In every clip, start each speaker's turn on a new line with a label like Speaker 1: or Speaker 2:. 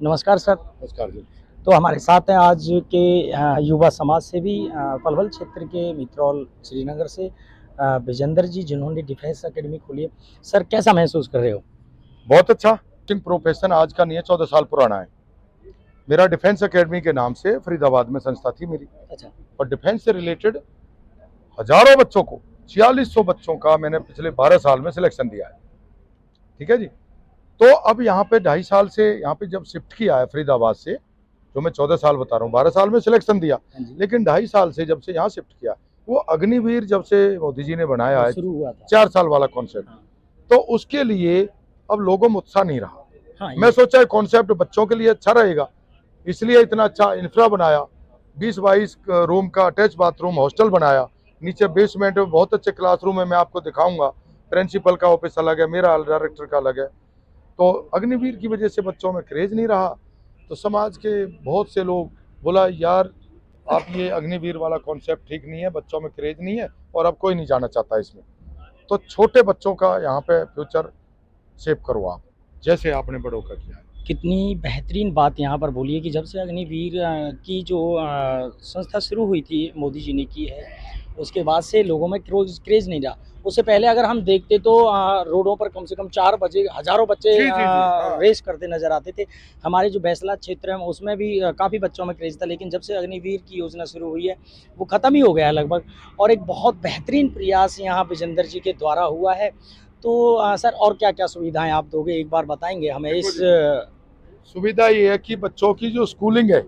Speaker 1: नमस्कार सर।
Speaker 2: नमस्कार जी।
Speaker 1: तो हमारे साथ हैं आज के युवा समाज सेवी पलवल क्षेत्र के मित्रौल श्रीनगर से विजेंद्र जी, जिन्होंने डिफेंस एकेडमी खोली है। सर, कैसा महसूस कर रहे हो?
Speaker 2: बहुत अच्छा। प्रोफेशन आज का नहीं है, 14 साल पुराना है। मेरा डिफेंस एकेडमी के नाम से फरीदाबाद में संस्था थी मेरी।
Speaker 1: अच्छा।
Speaker 2: और डिफेंस से रिलेटेड हजारों बच्चों को, 4600 बच्चों का मैंने पिछले 12 साल में सिलेक्शन दिया है। ठीक है जी। तो अब यहाँ पे 2.5 साल से यहाँ पे जब शिफ्ट किया है फरीदाबाद से, जो मैं 14 साल बता रहा हूँ, 12 साल में सिलेक्शन दिया, लेकिन 2.5 साल से जब से यहाँ शिफ्ट किया, वो अग्निवीर जब से मोदी जी ने बनाया है,
Speaker 1: शुरू हुआ था
Speaker 2: 4 साल वाला कॉन्सेप्ट, तो उसके लिए अब लोगों में उत्साह नहीं रहा। मैं सोचा कॉन्सेप्ट बच्चों के लिए अच्छा रहेगा, इसलिए इतना अच्छा इंफ्रा बनाया, 20-22 रूम का अटैच बाथरूम हॉस्टल बनाया, नीचे बेसमेंट में बहुत अच्छे क्लासरूम है, मैं आपको दिखाऊंगा। प्रिंसिपल का ऑफिस अलग है, मेरा डायरेक्टर का अलग है। तो अग्निवीर की वजह से बच्चों में क्रेज नहीं रहा, तो समाज के बहुत से लोग बोला यार आप ये अग्निवीर वाला कॉन्सेप्ट ठीक नहीं है, बच्चों में क्रेज नहीं है और अब कोई नहीं जाना चाहता इसमें, तो छोटे बच्चों का यहाँ पे फ्यूचर शेप करो आप, जैसे आपने बड़ों का किया है।
Speaker 1: कितनी बेहतरीन बात यहाँ पर बोली है कि जब से अग्निवीर की जो संस्था शुरू हुई थी, मोदी जी ने की है, उसके बाद से लोगों में क्रेज नहीं रहा। उससे पहले अगर हम देखते तो रोडों पर कम से कम 4 बजे हजारों बच्चे रेस करते नजर आते थे। हमारे जो बैसला क्षेत्र है उसमें भी काफ़ी बच्चों में क्रेज था, लेकिन जब से अग्निवीर की योजना शुरू हुई है वो ख़त्म ही हो गया है लगभग। और एक बहुत बेहतरीन प्रयास यहाँ विजेंद्र जी के द्वारा हुआ है। तो सर, और क्या क्या सुविधाएं आप दोगे, एक बार बताएंगे हमें? इस
Speaker 2: सुविधा ये है कि बच्चों की जो स्कूलिंग है,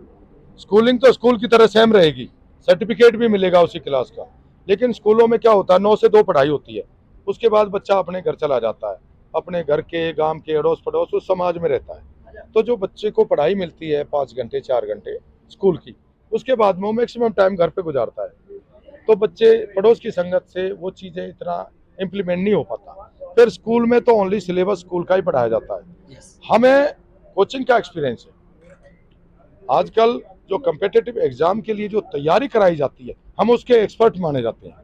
Speaker 2: स्कूलिंग तो स्कूल की तरह सेम रहेगी, सर्टिफिकेट भी मिलेगा उसी क्लास का, लेकिन स्कूलों में क्या होता है 9 से 2 पढ़ाई होती है, उसके बाद बच्चा अपने घर चला जाता है, अपने घर के गांव के अड़ोस पड़ोस उस समाज में रहता है। तो जो बच्चे को पढ़ाई मिलती है 5 घंटे 4 घंटे स्कूल की, उसके बाद में वो मैक्सिमम टाइम घर पे गुजारता है, तो बच्चे पड़ोस की संगत से वो चीज़ें इतना इम्प्लीमेंट नहीं हो पाता। फिर स्कूल में तो ओनली सिलेबस स्कूल का ही पढ़ाया जाता है। हमें कोचिंग का एक्सपीरियंस है, आजकल जो कम्पिटिटिव एग्जाम के लिए जो तैयारी कराई जाती है, हम उसके एक्सपर्ट माने जाते हैं।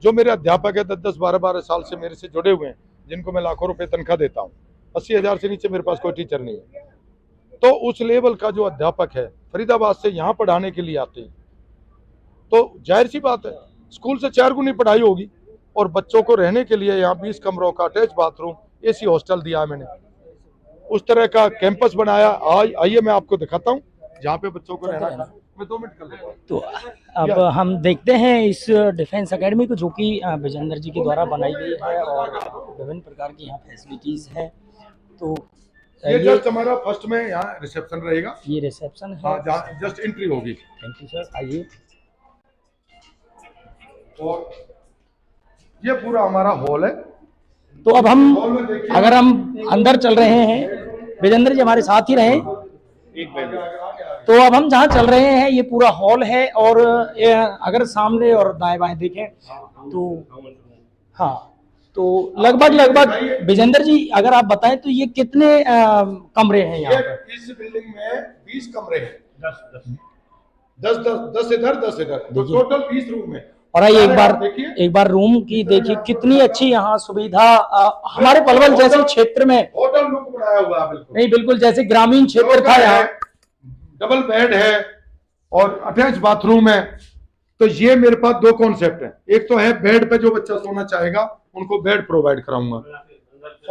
Speaker 2: जो मेरे अध्यापक है 10-10 12-12 साल से मेरे से जुड़े हुए हैं, जिनको मैं लाखों रुपए तनख्वाह देता हूँ, 80,000 से नीचे मेरे पास कोई टीचर नहीं है, तो उस लेवल का जो अध्यापक है फरीदाबाद से यहाँ पढ़ाने के लिए आते हैं, तो जाहिर सी बात है स्कूल से 4 गुनी पढ़ाई होगी। और बच्चों को रहने के लिए यहाँ 20 कमरों का अटैच बाथरूम, एसी हॉस्टल दिया है मैंने, उस तरह का कैंपस बनाया। आइए मैं आपको दिखाता हूँ जहाँ पे बच्चों को रहना है। मैं 2 मिनट कर लेता हूँ।
Speaker 1: तो अब हम देखते हैं इस डिफेंस एकेडमी को, जो कि विजेंद्र जी के द्वारा बनाई गई है और विभिन्न प्रकार की यहाँ फैसिलिटीज हैं। तो
Speaker 2: ये जस्ट हमारा फर्स्ट में यहाँ रिसेप्शन रहेगा,
Speaker 1: ये रिसेप्शन है।
Speaker 2: हाँ, जहाँ जस्ट एंट्री होगी।
Speaker 1: थैंक यू सर, आइए।
Speaker 2: और ये पूरा हमारा हॉल है।
Speaker 1: तो अब हम अगर हम अंदर चल रहे हैं, विजेंद्र जी हमारे साथ ही रहे। तो अब हम जहाँ चल रहे हैं ये पूरा हॉल है, और अगर सामने और दाएं बाएं देखें तो हाँ, तो लगभग विजेंद्र जी अगर आप बताएं तो ये कितने कमरे हैं यहाँ पर?
Speaker 2: इस बिल्डिंग में 20 कमरे हैं, 10 इधर 10 इधर, तो टोटल 20 रूम है।
Speaker 1: और एक बार रूम की देखिए, कितनी अच्छी यहाँ सुविधा। हमारे पलवल जैसे क्षेत्र में
Speaker 2: होटल लुक बनाया हुआ है, बिल्कुल
Speaker 1: नहीं, बिल्कुल जैसे ग्रामीण क्षेत्र था यहाँ।
Speaker 2: डबल बेड है और अटैच बाथरूम है। तो ये मेरे पास 2 कॉन्सेप्ट हैं, एक तो है बेड पे जो बच्चा सोना चाहेगा उनको बेड प्रोवाइड कराऊंगा,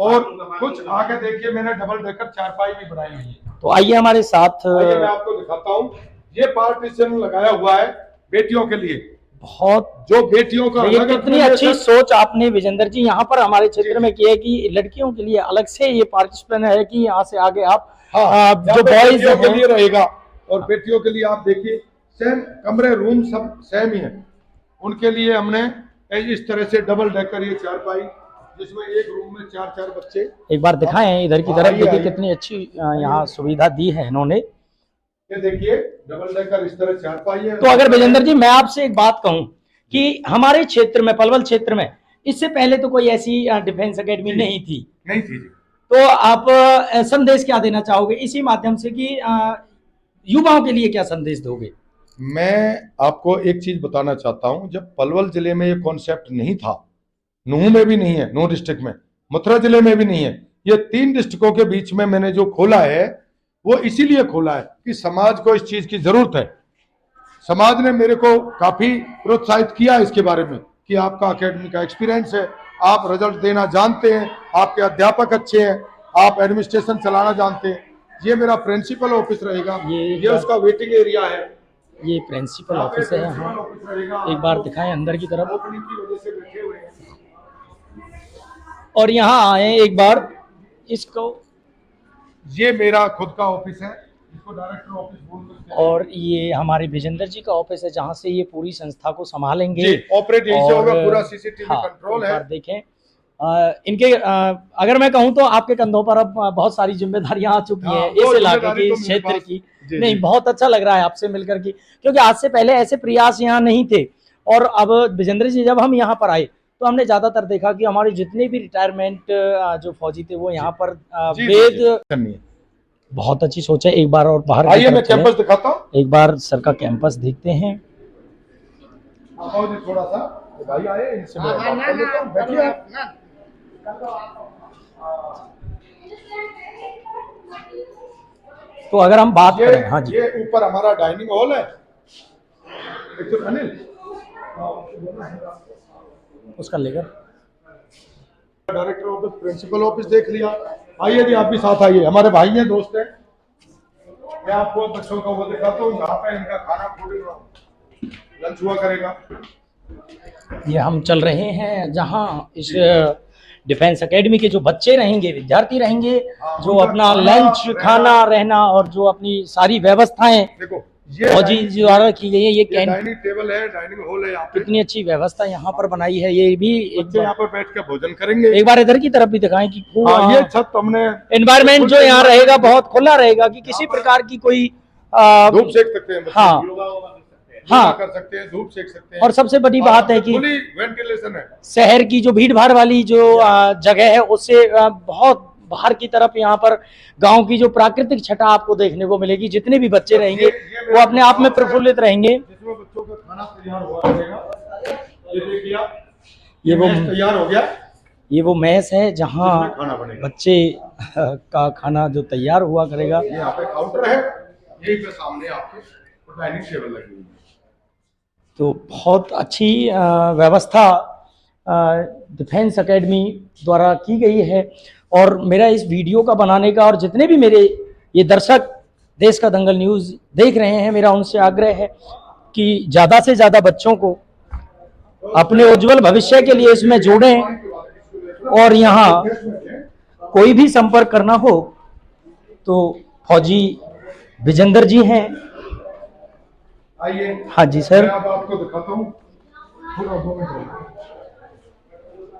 Speaker 2: और कुछ आगे देखिए मैंने डबल डेकर चारपाई भी बनाई हुई है।
Speaker 1: तो आइए हमारे साथ,
Speaker 2: मैं आपको दिखाता हूँ। ये पार्टीशन लगाया हुआ है बेटियों के लिए,
Speaker 1: बहुत
Speaker 2: जो बेटियों का
Speaker 1: ये कितनी अच्छी सोच आपने विजेंद्र जी यहाँ पर हमारे क्षेत्र में की है कि लड़कियों के लिए अलग से ये पार्टीशन है कि यहाँ से आगे आप जो बॉयज
Speaker 2: के लिए रहेगा, और बेटियों के लिए आप देखिए सेम कमरे रूम सब सेम ही है। उनके लिए हमने इस तरह से डबल डेकर ये चारपाई, जिसमें एक रूम में 4-4 बच्चे।
Speaker 1: एक बार दिखाएं इधर की तरफ, देखिए कितनी अच्छी यहाँ सुविधा दी है इन्होंने।
Speaker 2: ये देखिए डबल डेकर इस तरह चारपाई है।
Speaker 1: तो अगर विजेंद्र जी मैं आपसे एक बात कहूं कि हमारे क्षेत्र में, पलवल क्षेत्र में, इससे पहले तो कोई ऐसी डिफेंस एकेडमी नहीं थी
Speaker 2: जी।
Speaker 1: तो आप संदेश क्या देना चाहोगे इसी माध्यम से कि युवाओं के लिए क्या संदेश दोगे?
Speaker 2: मैं आपको एक चीज बताना चाहता हूं, जब पलवल जिले में ये कॉन्सेप्ट नहीं था, नूह में भी नहीं है, नूह डिस्ट्रिक्ट में, मथुरा जिले में भी नहीं है, ये 3 डिस्ट्रिक्टों के बीच में मैंने जो खोला है वो इसीलिए खोला है कि समाज को इस चीज की जरूरत है। समाज ने मेरे को काफी प्रोत्साहित किया इसके बारे में कि आपका एकेडमी का एक्सपीरियंस है, आप रिजल्ट देना जानते हैं, आपके अध्यापक अच्छे हैं, आप एडमिनिस्ट्रेशन चलाना जानते हैं। ये मेरा प्रिंसिपल ऑफिस रहेगा, ये उसका वेटिंग एरिया है,
Speaker 1: ये प्रिंसिपल ऑफिस है यहाँ। एक बार दिखाएं अंदर की तरफ।
Speaker 2: ओपनिंग की वजह से बैठे हुए हैं
Speaker 1: और यहाँ आए एक बार इसको।
Speaker 2: ये मेरा खुद का ऑफिस है, इसको डायरेक्टर ऑफिस बोल सकते हैं।
Speaker 1: और ये हमारे विजेंद्र जी का ऑफिस है, जहाँ से ये पूरी संस्था को संभालेंगे।
Speaker 2: जी, ऑपरेट यहीं से
Speaker 1: और
Speaker 2: होगा, पूरा सीसीटीवी
Speaker 1: हाँ,
Speaker 2: कंट्रोल
Speaker 1: एक
Speaker 2: है।
Speaker 1: बार देखें इनके अगर मैं कहूँ तो आपके कंधों पर अब बहुत सारी जिम्मेदारियां आ चुकी हैं इस इलाके की, इस क्षेत्र की। नहीं, बहुत अच्छा लग रहा है आपसे मिलकर के, क्योंकि आज से पहले ऐसे प्रयास यहाँ नहीं थे। और अब विजेंद्र जी जब हम यहाँ पर आए तो हमने ज्यादातर देखा कि हमारे जितने भी रिटायरमेंट जो फौजी थे वो यहाँ पर वेद। बहुत अच्छी सोच है। एक बार और बाहर
Speaker 2: आइए मैं कैंपस दिखाता हूँ,
Speaker 1: एक बार सर का कैंपस देखते हैं।
Speaker 2: थोड़ा सा भाई आए, इनसे मैं बात कर लेता हूं। बैठिए आप।
Speaker 1: तो अगर हम बात करें, हाँ जी,
Speaker 2: ये ऊपर हमारा डाइनिंग हॉल है। एक तो अनिल
Speaker 1: उसका लेकर
Speaker 2: डायरेक्टर ऑफिस, प्रिंसिपल ऑफिस देख लिया। आइए जी, आप भी साथ आइए, हमारे भाई हैं, दोस्त हैं। मैं आपको बच्चों का वो दिखाता हूँ, यहाँ पे इनका खाना फूड लंच हुआ करेगा।
Speaker 1: ये हम चल रहे हैं जहाँ इस डिफेंस एकेडमी के जो बच्चे रहेंगे, विद्यार्थी रहेंगे, जो अपना लंच, खाना, रहना और जो अपनी सारी व्यवस्थाएं
Speaker 2: देखो ये
Speaker 1: फौजी द्वारा की गई है। ये
Speaker 2: डाइनिंग टेबल है, डाइनिंग हॉल है, यहाँ पे
Speaker 1: कितनी अच्छी व्यवस्था यहाँ पर बनाई है। ये भी
Speaker 2: बच्चे यहाँ पर बैठ के भोजन करेंगे।
Speaker 1: एक बार इधर की तरफ भी दिखाएं कि
Speaker 2: ये छत हमने
Speaker 1: एनवायरमेंट जो यहाँ रहेगा बहुत खुला रहेगा, कि किसी प्रकार की कोई
Speaker 2: धूप सेक सकते हैं,
Speaker 1: हाँ हाँ
Speaker 2: कर सकते हैं, धूप सेक सकते हैं।
Speaker 1: और सबसे बड़ी बात है कि
Speaker 2: वेंटिलेशन है।
Speaker 1: शहर की जो भीड़ भाड़ वाली जो जगह है उससे बहुत बाहर की तरफ यहाँ पर गांव की जो प्राकृतिक छटा आपको देखने को मिलेगी। जितने भी बच्चे रहेंगे वो अपने आप में प्रफुल्लित रहेंगे।
Speaker 2: जिसमें बच्चों का खाना तैयार हुआ रहेगा। ये देखिए आप,
Speaker 1: ये वो
Speaker 2: तैयार हो गया।
Speaker 1: ये वो मेस है जहाँ
Speaker 2: खाना बनेगा,
Speaker 1: बच्चे का खाना जो तैयार हुआ करेगा।
Speaker 2: यहाँ पे काउंटर है, यही पे सामने आपके डाइनिंग टेबल लगी हुई है।
Speaker 1: तो बहुत अच्छी व्यवस्था डिफेंस एकेडमी द्वारा की गई है। और मेरा इस वीडियो का बनाने का, और जितने भी मेरे ये दर्शक देश का दंगल न्यूज़ देख रहे हैं, मेरा उनसे आग्रह है कि ज़्यादा से ज़्यादा बच्चों को अपने उज्जवल भविष्य के लिए इसमें जोड़ें। और यहाँ कोई भी संपर्क करना हो तो फौजी विजेंद्र जी हैं।
Speaker 2: आइए,
Speaker 1: हाँ जी सर,
Speaker 2: मैं अब आपको दिखाता हूँ।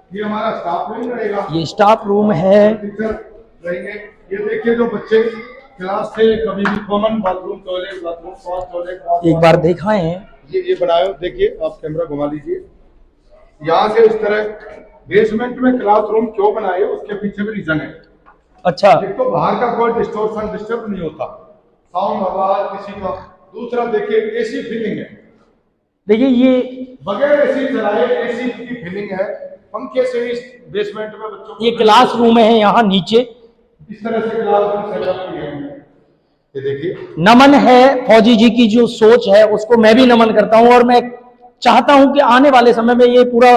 Speaker 2: ये हमारा स्टाफ रूम रहेगा,
Speaker 1: ये स्टाफ रूम है।
Speaker 2: रहेंगे। ये देखिए जो बच्चे क्लास से कभी भी कॉमन बाथरूम, टॉयलेट,
Speaker 1: एक बार दिखाएं।
Speaker 2: ये बनाए, देखिए आप कैमरा घुमा लीजिए। यहाँ से इस तरह बेसमेंट में क्लासरूम क्यों बनाए, उसके पीछे भी रीजन है।
Speaker 1: अच्छा,
Speaker 2: एक तो बाहर का कोई डिस्टर्ब नहीं होता, साउंड आवाज किसी का। दूसरा देखिए एसी फीलिंग है।
Speaker 1: देखिए ये
Speaker 2: बगैर एसी चलाए एसी की फीलिंग है। पंखे से इस बेसमेंट में बच्चों को,
Speaker 1: ये क्लास रूम है यहाँ नीचे।
Speaker 2: इस तरह से क्लासरूम सेटअप की है। ये देखिए,
Speaker 1: नमन है फौजी जी की जो सोच है उसको मैं भी नमन करता हूँ। और मैं चाहता हूं कि आने वाले समय में ये पूरा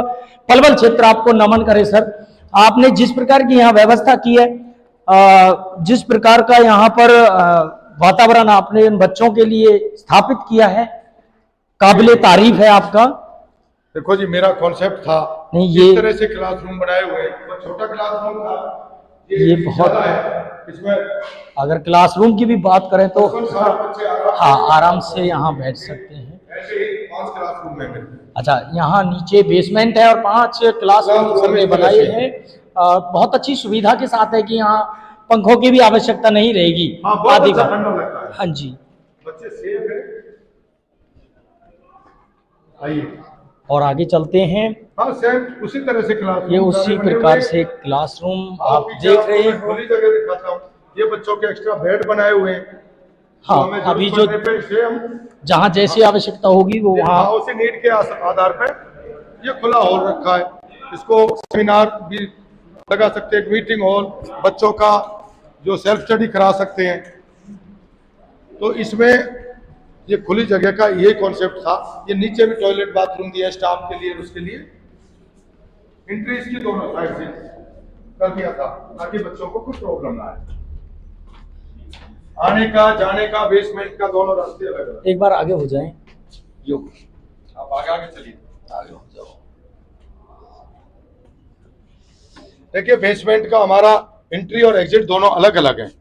Speaker 1: पलवल क्षेत्र आपको नमन करे। सर, आपने जिस प्रकार की यहाँ व्यवस्था की है, जिस प्रकार का यहाँ पर वातावरण आपने इन बच्चों के लिए स्थापित किया है, काबिले तारीफ है आपका।
Speaker 2: देखो जी, मेरा कॉन्सेप्ट था
Speaker 1: नहीं,
Speaker 2: इस तरह से क्लासरूम बनाए हुए, तो छोटा क्लासरूम था, ये
Speaker 1: बहुत
Speaker 2: है। इसमें
Speaker 1: अगर क्लासरूम की भी बात करें तो
Speaker 2: बच्चे
Speaker 1: हाँ, आराम से यहाँ बैठ सकते हैं।
Speaker 2: ऐसे ही 5 क्लासरूम है।
Speaker 1: अच्छा, यहाँ नीचे बेसमेंट है और 5 क्लासरूम में बनाए हैं। बहुत अच्छी सुविधा के साथ है कि यहाँ पंखों की भी आवश्यकता नहीं रहेगी।
Speaker 2: आदि का ठंडा लगता है।
Speaker 1: हाँ जी,
Speaker 2: बच्चे सेफ है। आइए
Speaker 1: और आगे चलते हैं।
Speaker 2: हाँ, सेम उसी तरह से क्लासरूम,
Speaker 1: ये उसी प्रकार से क्लासरूम आप देख रहे हैं।
Speaker 2: खुली जगह दिखाता हूँ। ये बच्चों के एक्स्ट्रा बेड बनाए हुए हैं।
Speaker 1: हाँ, अभी जो जहाँ जैसी आवश्यकता होगी वो वहाँ
Speaker 2: उसी नीड के आधार पर ये खुला हॉल रखा है। इसको सेमिनार भी लगा सकते हैं, मीटिंग हॉल, बच्चों का जो सेल्फ स्टडी करा सकते हैं। तो इसमें ये खुली जगह का ये कॉन्सेप्ट था। ये नीचे भी टॉयलेट बाथरूम दिया स्टाफ के लिए, उसके लिए एंट्री इसकी दोनों साइड से कर दिया था ताकि बच्चों को कुछ प्रॉब्लम ना आए। आने का जाने का बेसमेंट का दोनों रास्ते अलग अलग।
Speaker 1: एक बार आगे हो जाएं, यो
Speaker 2: आप आगे आगे चलिए,
Speaker 1: आगे हो जाओ।
Speaker 2: देखिए बेसमेंट का हमारा एंट्री और एग्जिट दोनों अलग अलग है।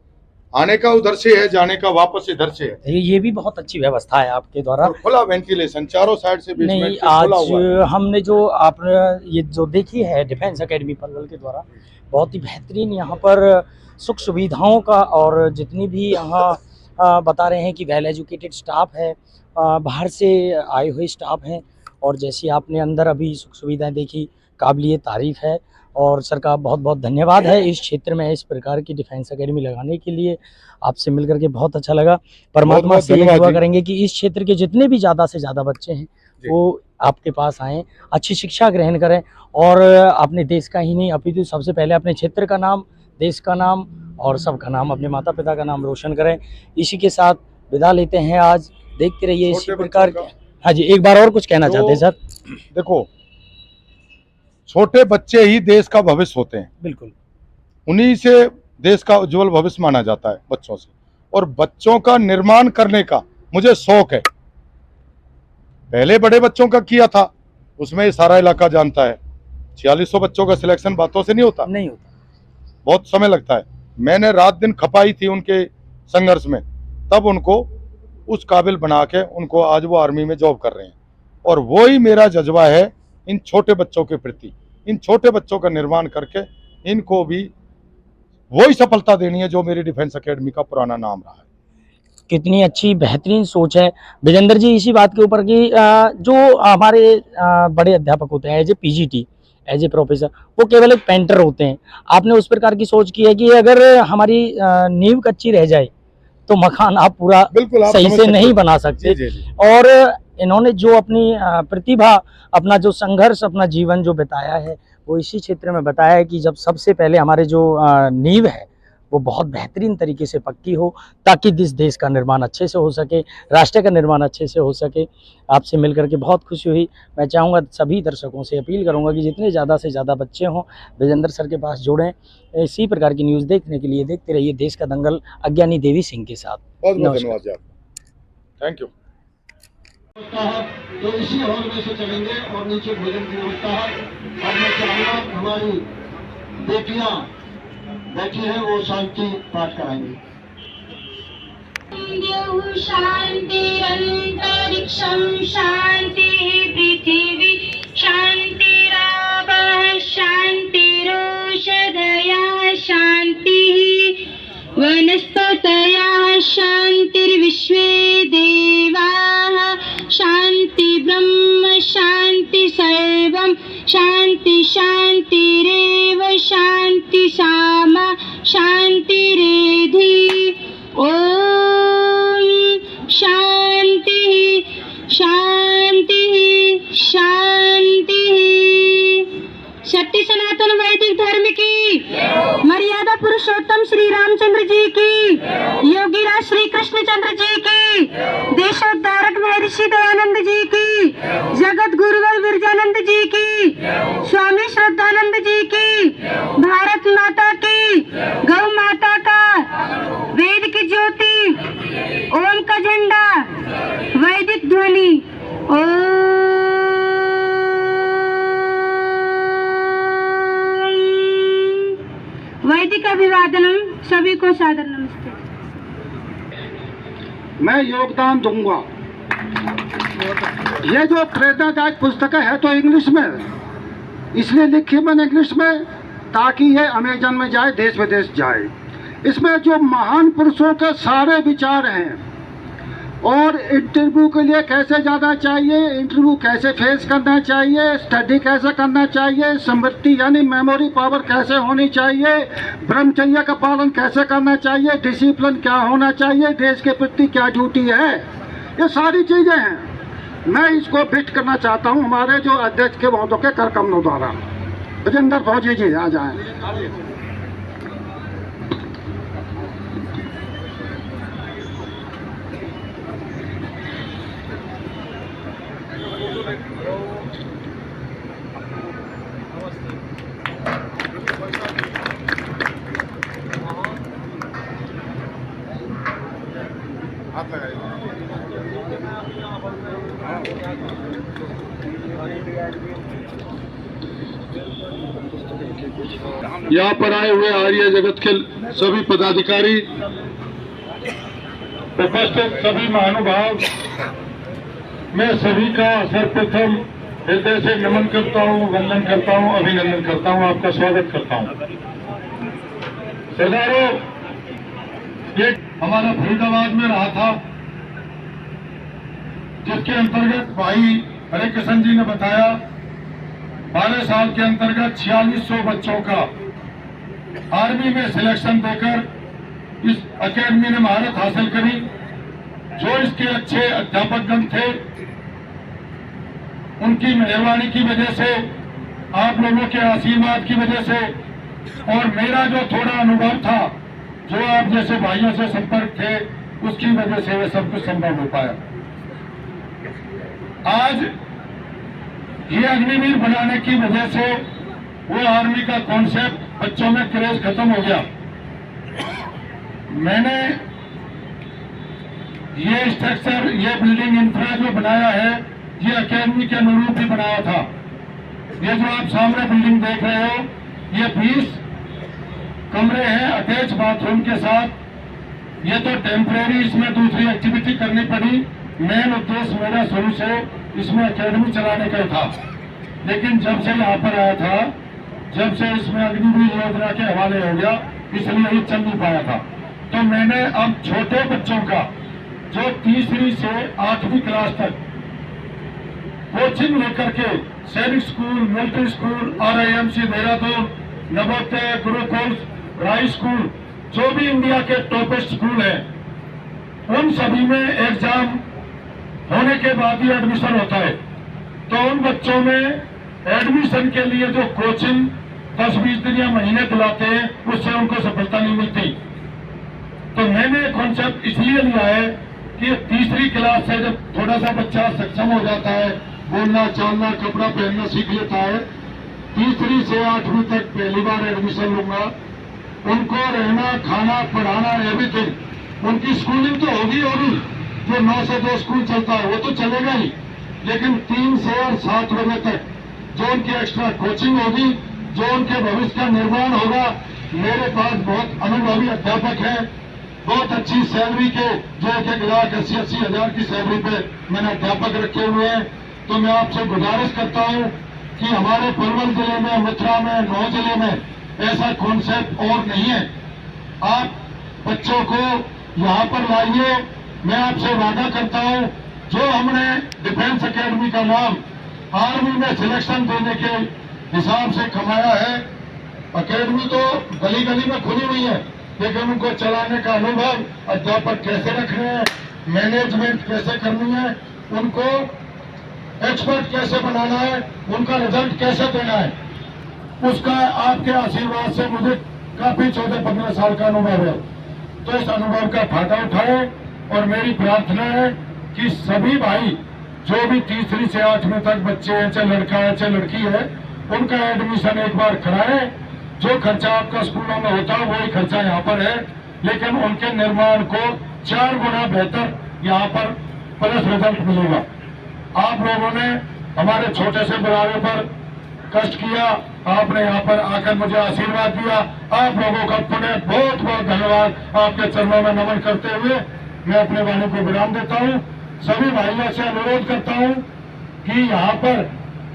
Speaker 2: आने का उधर से है, जाने का वापस इधर से है।
Speaker 1: ये भी बहुत अच्छी व्यवस्था है आपके द्वारा।
Speaker 2: और खुला वेंटिलेशन चारों साइड से बेसमेंट
Speaker 1: नहीं,
Speaker 2: से खुला हुआ है।
Speaker 1: आज हमने जो आपने ये जो देखी है डिफेंस एकेडमी पलवल के द्वारा, बहुत ही बेहतरीन यहाँ पर सुख सुविधाओं का, और जितनी भी यहाँ बता रहे हैं कि वेल एजुकेटेड स्टाफ है, बाहर से आए हुए स्टाफ हैं, और जैसी आपने अंदर अभी सुख सुविधाएं देखी, काबिलिए तारीफ़ है। और सर का बहुत बहुत धन्यवाद है इस क्षेत्र में इस प्रकार की डिफेंस एकेडमी लगाने के लिए। आपसे मिलकर के बहुत अच्छा लगा। परमात्मा से ये दुआ करेंगे कि इस क्षेत्र के जितने भी ज़्यादा से ज़्यादा बच्चे हैं वो आपके पास आएँ, अच्छी शिक्षा ग्रहण करें, और अपने देश का ही नहीं अपितु सबसे पहले अपने क्षेत्र का नाम, देश का नाम और सबका नाम, अपने माता पिता का नाम रोशन करें। इसी के साथ विदा लेते हैं आज। देखते रहिए इसी प्रकार के। हाँ जी, एक बार और कुछ कहना चाहते हैं सर?
Speaker 2: देखो, छोटे बच्चे ही देश का भविष्य होते हैं।
Speaker 1: बिल्कुल,
Speaker 2: उन्हीं से देश का उज्जवल भविष्य माना जाता है, बच्चों से। और बच्चों का निर्माण करने का मुझे शौक है। पहले बड़े बच्चों का किया था, उसमें सारा इलाका जानता है। 4600 बच्चों का सिलेक्शन बातों से नहीं होता, बहुत समय लगता है। मैंने रात दिन खपाई थी उनके संघर्ष में, तब उनको उस काबिल बना के उनको आज वो आर्मी में जॉब कर रहे हैं। और वो ही मेरा जज्बा है इन छोटे बच्चों के प्रति। इन छोटे बच्चों का निर्माण करके इनको भी वही सफलता देनी है जो मेरी डिफेंस एकेडमी का पुराना नाम रहा है।
Speaker 1: कितनी अच्छी बेहतरीन सोच है विजेंद्र जी इसी बात के ऊपर कि जो हमारे बड़े अध्यापक होते हैं as a PGT, as a professor, वो केवल एक पेंटर होते हैं। आपने उस प्रकार की सोच की है कि अगर हमारी नींव कच्ची रह जाए तो मकान आप पूरा सही से नहीं बना सकते। और इन्होंने जो अपनी प्रतिभा, अपना जो संघर्ष, अपना जीवन जो बिताया है, वो इसी क्षेत्र में बताया है कि जब सबसे पहले हमारे जो नींव है वो बहुत बेहतरीन तरीके से पक्की हो, ताकि इस देश का निर्माण अच्छे से हो सके, राष्ट्र का निर्माण अच्छे से हो सके। आपसे मिलकर के बहुत खुशी हुई। मैं चाहूँगा सभी दर्शकों से अपील करूँगा कि जितने ज़्यादा से ज़्यादा बच्चे हों विजेंद्र सर के पास जुड़ें। इसी प्रकार की न्यूज़ देखने के लिए देखते रहिए देश का दंगल अज्ञानी देवी सिंह के साथ।
Speaker 2: बहुत बहुत धन्यवाद, थैंक यू।
Speaker 3: तो इसी हॉल में से चलेंगे और नीचे भोजन की व्यवस्था है। अब मैं चाहूँगा हमारी बेटियां बैठी हैं, वो शांति पाठ कराएंगी।
Speaker 4: शांतिरंतरिक्षं शांतिः पृथिवी शांतिरापः शांतिरोषधयः शांतिः वनस्पतयः शांतिर्विश्वे देवाः शांति ब्रह्म शांति सर्वं शांति शांतिरेव शांति सामा शांतिरेधि। ओम शांति शांति शांति। सत्य सनातन वैदिक धर्म की मर्यादा पुरुषोत्तम श्री रामचंद्र जी की, योगीराज श्री कृष्णचंद्र जी की, देशोद्धारक महर्षि दयानंद जी की, जगत गुरुवर विरजानंद जी की, स्वामी श्रद्धानंद जी की, भारत माता की, गौ माता का, वेद की ज्योति, ओम का झंडा, वैदिक ध्वनि, वैदिक अभिवादनम। सभी को सादर नमस्ते।
Speaker 3: मैं योगदान दूंगा। ये जो प्रेरणादायक पुस्तक है तो इंग्लिश में, इसलिए लिखी मैंने इंग्लिश में ताकि ये अमेजन में जाए, देश विदेश जाए। इसमें जो महान पुरुषों के सारे विचार हैं, और इंटरव्यू के लिए कैसे जाना चाहिए, इंटरव्यू कैसे फेस करना चाहिए, स्टडी कैसे करना चाहिए, स्मृति यानी मेमोरी पावर कैसे होनी चाहिए, ब्रह्मचर्य का पालन कैसे करना चाहिए, डिसिप्लिन क्या होना चाहिए, देश के प्रति क्या ड्यूटी है, ये सारी चीज़ें हैं। मैं इसको फिट करना चाहता हूँ हमारे जो अध्यक्ष के महोदय के कर कमलों द्वारा। विजेंद्र फौजी जी आ जाएं। यहाँ पर आए हुए आर्य जगत के सभी पदाधिकारी, उपस्थित सभी महानुभाव, मैं सभी का सर्वप्रथम हृदय से नमन करता हूँ, वंदन करता हूँ, अभिनंदन करता हूँ, आपका स्वागत करता हूँ। सरदारों, ये हमारा फरीदाबाद में रहा था, जिसके अंतर्गत भाई हरे किशन जी ने बताया 12 साल के अंतर्गत 4600 बच्चों का आर्मी में सिलेक्शन देकर इस एकेडमी ने महारत हासिल करी। जो इसके अच्छे अध्यापकगण थे, उनकी मेहरबानी की वजह से, आप लोगों के आशीर्वाद की वजह से और मेरा जो थोड़ा अनुभव था, जो आप जैसे भाइयों से संपर्क थे, उसकी वजह से ये सब कुछ संभव हो पाया। आज ये अग्निवीर बनाने की वजह से वो आर्मी का कॉन्सेप्ट बच्चों में क्रेज खत्म हो गया। मैंने ये स्ट्रक्चर, ये बिल्डिंग इंफ्रा जो बनाया है, ये एकेडमी के अनुरूप ही बनाया था। ये जो आप सामने बिल्डिंग देख रहे हो, ये 20 कमरे हैं अटैच बाथरूम के साथ। ये तो टेम्परेरी इसमें दूसरी एक्टिविटी करनी पड़ी। मेन उद्देश्य मेरा शुरू से इसमें एकेडमी चलाने का था, लेकिन जब से यहाँ पर आया था, जब से इसमें अग्निवीर योजना के हवाले हो गया, इसलिए ये चल नहीं पाया था। तो मैंने अब छोटे बच्चों का, जो तीसरी से 8वीं क्लास तक कोचिंग लेकर के Sainik school, military school, RIMC Dehradun, Navodaya, Gurukul, Rai school, जो भी इंडिया के टॉपेस्ट स्कूल है, उन सभी में एग्जाम होने के बाद ही एडमिशन होता है। तो उन बच्चों में एडमिशन के लिए जो कोचिंग 10-20 दिन या महीने दिलाते हैं, उससे उनको सफलता नहीं मिलती। तो मैंने कॉन्सेप्ट इसलिए लिया है कि तीसरी क्लास से जब थोड़ा सा बच्चा सक्षम हो जाता है, बोलना, चालना, कपड़ा पहनना सीख लेता है, तीसरी से 8वीं तक पहली बार एडमिशन लूंगा। उनको रहना, खाना, पढ़ाना, एवरीथिंग, उनकी स्कूलिंग तो होगी, जो 9 से 2 स्कूल चलता है वो तो चलेगा ही, लेकिन 3 से और 7 बजे तक जो उनकी एक्स्ट्रा कोचिंग होगी, जो उनके भविष्य का निर्माण होगा। मेरे पास बहुत अनुभवी अध्यापक हैं, बहुत अच्छी सैलरी के, जो 1-1 लाख 80-80 हजार की सैलरी पे मैंने अध्यापक रखे हुए हैं। तो मैं आपसे गुजारिश करता हूं कि हमारे पलवल जिले में, मथुरा में, 9 जिले में ऐसा कॉन्सेप्ट और नहीं है। आप बच्चों को यहाँ पर लाइए। मैं आपसे वादा करता हूं, जो हमने डिफेंस एकेडमी का नाम आर्मी में सिलेक्शन देने के हिसाब से कमाया है, एकेडमी तो गली गली में खुली हुई है, लेकिन उनको चलाने का अनुभव, अध्यापक कैसे रखने हैं, मैनेजमेंट कैसे करनी है, उनको एक्सपर्ट कैसे बनाना है, उनका रिजल्ट कैसे देना है, उसका आपके आशीर्वाद से मुझे काफी 14-15 साल का अनुभव है। तो इस अनुभव का फायदा उठाएं और मेरी प्रार्थना है कि सभी भाई जो भी तीसरी से 8वीं तक बच्चे हैं, चाहे लड़का है चाहे लड़की है, उनका एडमिशन एक बार कराएं। जो खर्चा आपका स्कूलों में होता है वही खर्चा यहाँ पर है, लेकिन उनके निर्माण को 4 गुना बेहतर यहाँ पर प्लस रिजल्ट मिलेगा। आप लोगों ने हमारे छोटे से बुढ़ावे पर कष्ट किया, आपने यहाँ पर आकर मुझे आशीर्वाद दिया। आप लोगों का पुनः बहुत बहुत धन्यवाद। आपके चरणों में नमन करते हुए मैं अपने वाणी को विराम देता हूँ। सभी भाइयों से अनुरोध करता हूँ कि यहाँ पर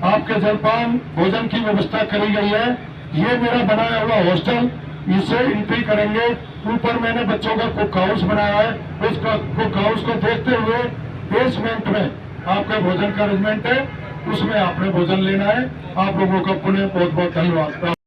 Speaker 3: आपके जलपान भोजन की व्यवस्था करी गई है। ये मेरा बनाया हुआ हॉस्टल, इसे एंट्री करेंगे। ऊपर मैंने बच्चों का कुक हाउस बनाया है, उस कुक हाउस को देखते हुए बेसमेंट में आपका भोजन का अरेंजमेंट है, उसमें आपने भोजन लेना है। आप लोगों का पुनः बहुत बहुत धन्यवाद।